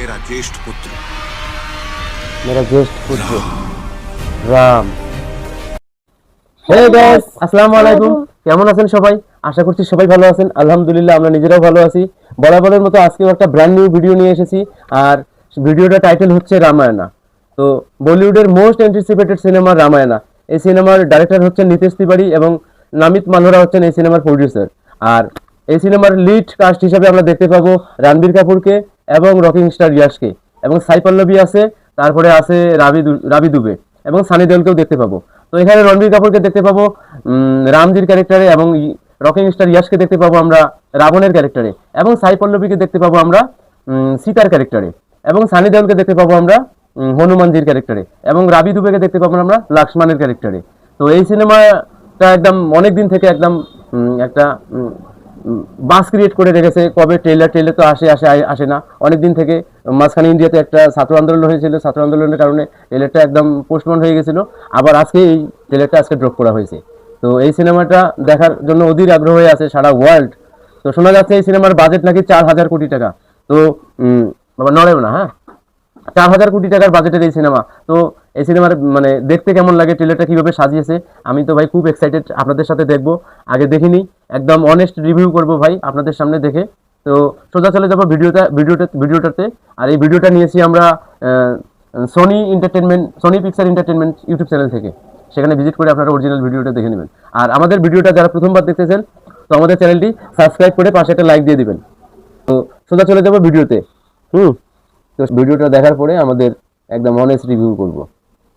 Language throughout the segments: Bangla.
मेरा ज्येष्ठ पुत्र রাম। হে গাইস, আসসালামু আলাইকুম। কেমন আছেন সবাই? আশা করছি সবাই ভালো আছেন। আলহামদুলিল্লাহ আমরা নিজেরাও ভালো আছি। বরাবরের মতো আজকেও একটা ব্র্যান্ড নিউ ভিডিও নিয়ে এসেছি। আর ভিডিওটা টাইটেল হচ্ছে রামায়ণা। তো বলিউডের মোস্ট অ্যান্টিসিপেটেড সিনেমা রামায়ণা। এই সিনেমার ডাইরেক্টর হচ্ছেন নিতেশ তিওয়ারি এবং নামিত মালহোরা হচ্ছেন এই সিনেমার প্রডিউসার। আর এই সিনেমার লিড কাস্ট হিসেবে আমরা দেখতে পাবো রণবীর কাপুরকে এবং রকিং স্টার ইয়াশকে, এবং সাই পল্লবী আছে, তারপরে আছে রাবি দুবে এবং সানি দেওলকেও দেখতে পাবো। তো এখানে রণবীর কাপুরকে দেখতে পাবো রামজির ক্যারেক্টারে, এবং রকিং স্টার ইয়াশকে দেখতে পাবো আমরা রাবণের ক্যারেক্টারে, এবং সাই পল্লবীকে দেখতে পাবো আমরা সীতার ক্যারেক্টারে, এবং সানি দেওলকে দেখতে পাবো আমরা হনুমানজির ক্যারেক্টারে, এবং রাবি দুবেকে দেখতে পাবো আমরা লক্ষ্মণের ক্যারেক্টারে। তো এই সিনেমাটা একদম অনেক দিন থেকে একদম একটা বাস ক্রিয়েট করে রেখেছে। কবে ট্রেলার তো আসে না অনেক দিন থেকে। মাঝখানে ইন্ডিয়াতে একটা ছাত্র আন্দোলন হয়েছিল, ছাত্র আন্দোলনের কারণে ট্রেলারটা একদম পোস্টপোন হয়ে গেছিল। আবার আজকে এই ট্রেলারটা আজকে ড্রপ করা হয়েছে। তো এই সিনেমাটা দেখার জন্য অধীর আগ্রহ হয়ে আছে সারা ওয়ার্ল্ড। তো শোনা যাচ্ছে এই সিনেমার বাজেট নাকি 4,000 কোটি টাকা। তো বাবা নড়েও না, হ্যাঁ, 4,000 কোটি টাকার বাজেটের এই সিনেমা। তো এই সিনেমার মানে দেখতে কেমন লাগে, ট্রেলারটা কিভাবে সাজিয়েছে, আমি তো ভাই খুব এক্সাইটেড আপনাদের সাথে দেখবো। আগে দেখিনি, একদম অনেস্ট রিভিউ করব ভাই আপনাদের সামনে দেখে। তো সোজা চলে যাবো ভিডিওটাতে। আর এই ভিডিওটা নিয়েছি আমরা Sony picture entertainment YouTube channel থেকে। সেখানে ভিজিট করে আপনারা অরিজিনাল ভিডিওটা দেখে নেবেন। আর আমাদের ভিডিওটা যারা প্রথমবার দেখতেছেন, তো আমাদের চ্যানেলটি সাবস্ক্রাইব করে পাশে একটা লাইক দিয়ে দিবেন। তো সোজা চলে যাবো ভিডিওতে। তো ভিডিওটা দেখার পরে আমাদের একদম অনেস্ট রিভিউ করব,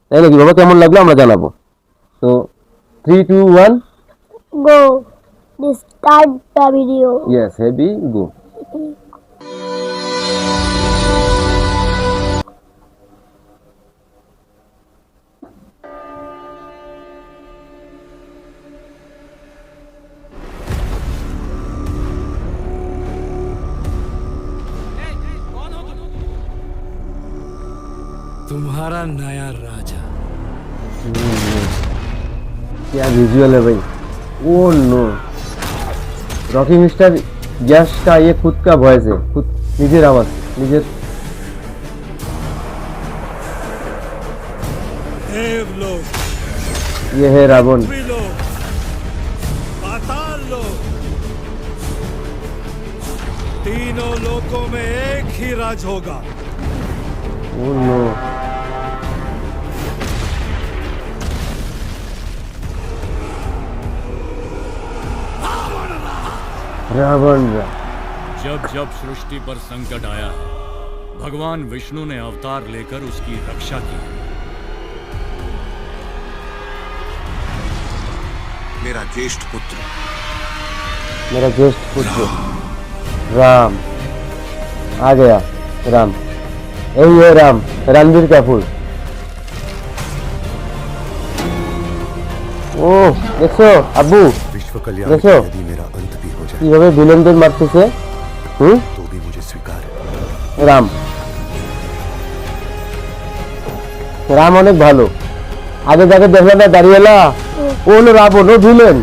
তাই নাকি বাবা? কেমন লাগলো আমরা জানাবো। তো 3 2 1 go start the video. yes, heavy go. तुम्हारा नया राजा। क्या विजुअल है भाई। ओ नो, रॉकिंग स्टार यश का ये खुद का वॉइस है, खुद निजेर आवाज निजेर। देवलोक, ये है रावण। त्रिलोक, पाताल लोक, तीनों लोकों में एक ही राज होगा। Oh no, Ravan. जब जब सृष्टि पर संकट आया है, भगवान विष्णु ने अवतार लेकर उसकी रक्षा की। मेरा ज्येष्ठ पुत्र राम आ गया। राम, यही है राम, रणबीर कपूर। ও দেখছো আব্বু, विश्व कल्याण देखो। यदि मेरा अंत भी हो जाए কিভাবে ভিলেনদের মারতেছে। तो भी मुझे स्वीकार है। রাম রাম অনেক ভালো। আগে যাকে দেখলাম না দাঁড়িয়েলা, ও হলো রাবণ, ও ভিলেন।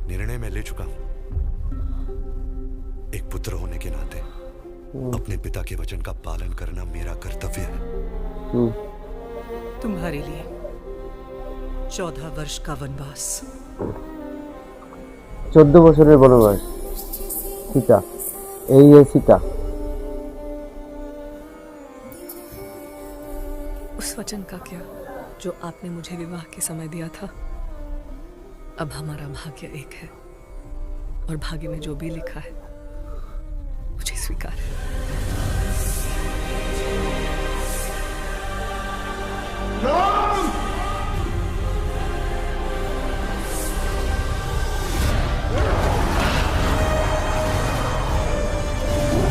निर्णय मैं ले चुका हूं। एक पुत्र होने के नाते अपने पिता के वचन का पालन करना मेरा कर्तव्य है। तुम्हारे लिए 14 वर्ष का वनवास। 14 বছরের বনবাস। সীতা, এই সীতা। उस वचन का क्या जो आपने मुझे विवाह के समय दिया था। अब हमारा भाग्य एक है, और भाग्य में जो भी लिखा है मुझे स्वीकार है।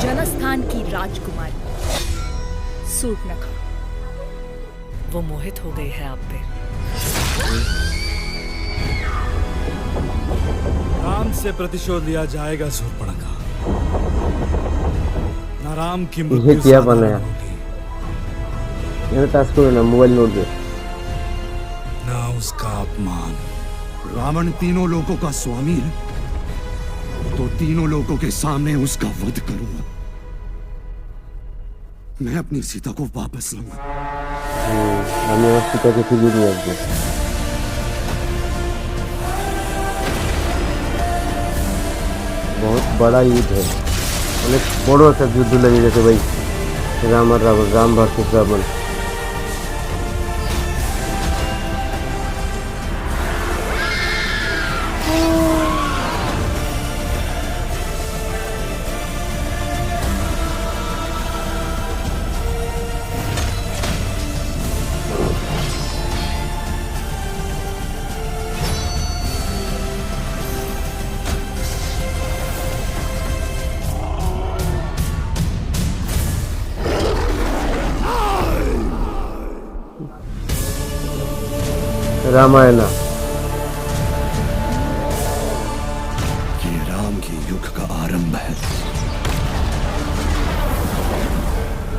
जनस्थान की राजकुमारी सूर्पनखा, वो मोहित हो गई है आप पे। राम से प्रतिशोध लिया जाएगा शूर्पणखा। ना राम की मृत्यु किया साधारण बनाया। होगी, ये टास्क करो ना, मोबाइल नोट दे। ना उसका अपमान। रावण तीनों लोगों का स्वामी है। तो तीनों लोगों के सामने उसका वध करूंगा। मैं अपनी सीता को वापस लाऊंगा। আমি আমার সীতাকে ফিরিয়ে নিয়ে আসবো। बहुत बड़ा युद्ध है, অনেক বড় একটা যুদ্ধ লেগে গেছে ভাই, রাম আর রাবণ, রাম ভার্সেস রাবণ। रामायण ये राम के युग का आरंभ है।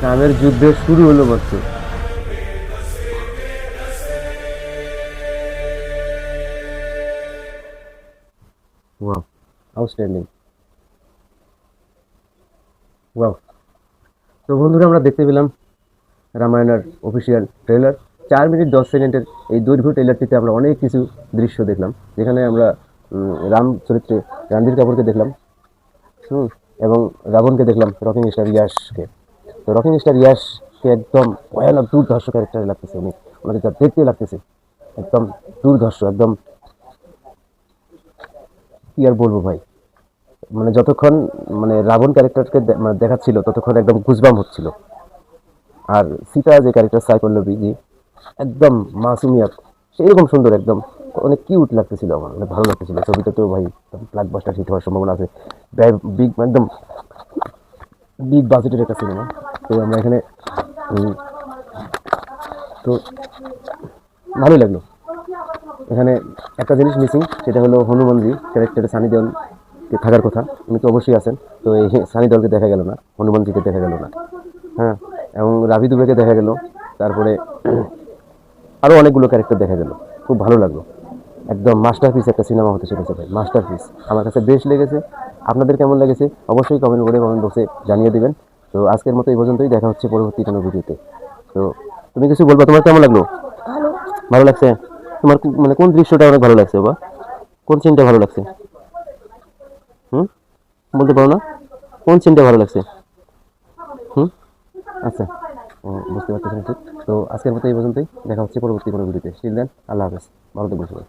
রামের যুদ্ধ শুরু হলো মাত্র। Wow, outstanding. ওয়াও। তো বন্ধুরা, আমরা দেখতে পেলাম রামায়ণের অফিসিয়াল ট্রেলার। 4 মিনিট 10 সেকেন্ডের এই দৈর্ঘ্য ট্রেলারটিতে আমরা অনেক কিছু দৃশ্য দেখলাম, যেখানে আমরা রাম চরিত্রে রণবীর কাপুরকে দেখলাম, এবং রাবণকে দেখলাম রকিং স্টার ইয়াশকে। তো রকিং স্টার ইয়াশকে একদম ভয়ানক দুর্ধর্ষ ক্যারেক্টারে লাগতেছে, ওনাকে যা দেখতে লাগতেছে একদম দুর্ধর্ষ, একদম কি আর বলবো ভাই, মানে যতক্ষণ মানে রাবণ ক্যারেক্টারকে দেখাচ্ছিল ততক্ষণ একদম গুজবাম হচ্ছিল। আর সীতা যে ক্যারেক্টার সাই পল্লবী জি, একদম মাসুমিয়াত, সেইরকম সুন্দর, একদম অনেক কিউট লাগতেছিল, আমার অনেক ভালো লাগতেছিল। ছবিটা তো ভাই ব্লকবাস্টার হিট হওয়ার সম্ভাবনা আছে, বিগ একদম বিগ বাজেটের একটা সিনেমা। তো আমরা এখানে তো ভালোই লাগলো। এখানে একটা জিনিস মিসিং, সেটা হলো হনুমানজি ক্যারেক্টারে সানি দেওয়ালকে থাকার কথা, উনি তো অবশ্যই আছেন, তো এই সানি দেওয়ালকে দেখা গেল না, হনুমানজিকে দেখা গেল না। হ্যাঁ, এবং রাভি দুবেকে দেখা গেল, তারপরে আরও অনেকগুলো ক্যারেক্টার দেখা গেল, খুব ভালো লাগলো। একদম মাস্টারপিস একটা সিনেমা হতে চলেছে ভাই, মাস্টারপিস। আমার কাছে বেশ লেগেছে। আপনাদের কেমন লেগেছে অবশ্যই কমেন্ট বক্সে জানিয়ে দেবেন। তো আজকের মতো এই পর্যন্তই, দেখা হচ্ছে পরবর্তী কোনো ভিডিওতে। তো তুমি কিছু বলবা, তোমার কেমন লাগলো? ভালো লাগছে? তোমার মানে কোন দৃশ্যটা অনেক ভালো লাগছে বা কোন সিনটা ভালো লাগছে? বলতে পারো না কোন সিনটা ভালো লাগছে? আচ্ছা, বুঝতে পারতেছেন ঠিক। তো আজকের মতো এই পর্যন্তই, দেখা হচ্ছে পরবর্তী কোনো ভিডিওতে। স্টিল দেন, আল্লাহ হাফেজ, ভালো থাকবেন সবাই।